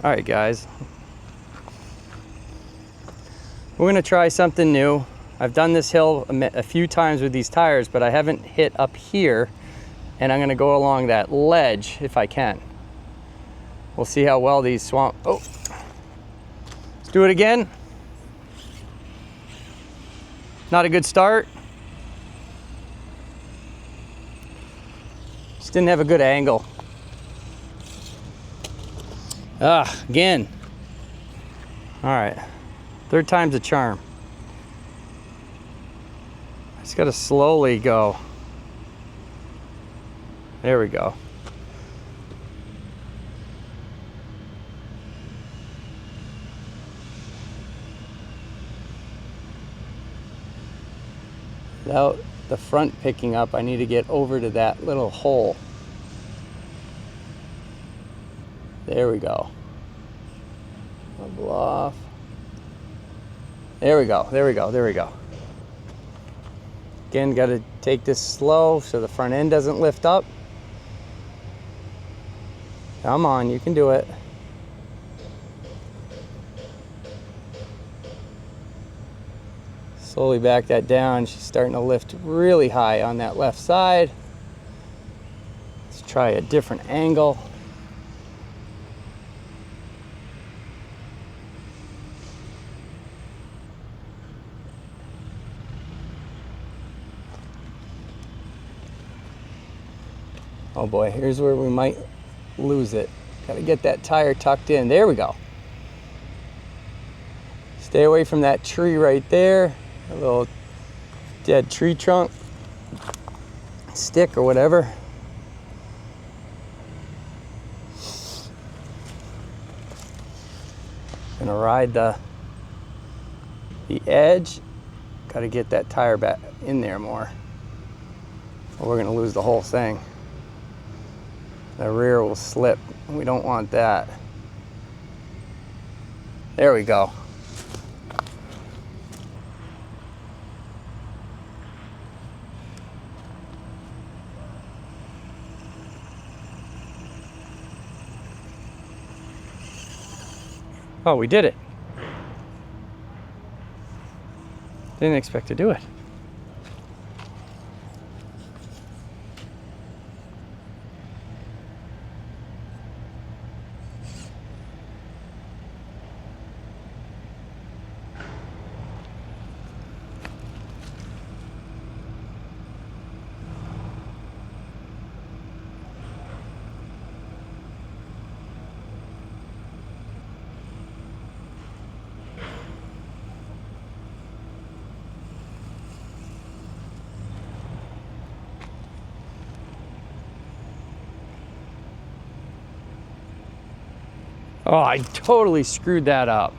All right, guys. We're gonna try something new. I've done this hill a few times with these tires, but I haven't hit up here, and I'm gonna go along that ledge if I can. We'll see how well these swamp. Oh, let's do it again. Not a good start. Just didn't have a good angle. Again. All right, third time's a charm. I just gotta slowly go. There we go. Without the front picking up, I need to get over to that little hole. There we go. Bubble off. There we go, there we go, there we go. Again, got to take this slow so the front end doesn't lift up. Come on, you can do it. Slowly back that down. She's starting to lift really high on that left side. Let's try a different angle. Oh boy, here's where we might lose it. Gotta get that tire tucked in. There we go. Stay away from that tree right there. A little dead tree trunk, stick or whatever. Gonna ride the edge. Gotta get that tire back in there more, or we're gonna lose the whole thing. The rear will slip. We don't want that. There we go. Oh, we did it. Didn't expect to do it. Oh, I totally screwed that up.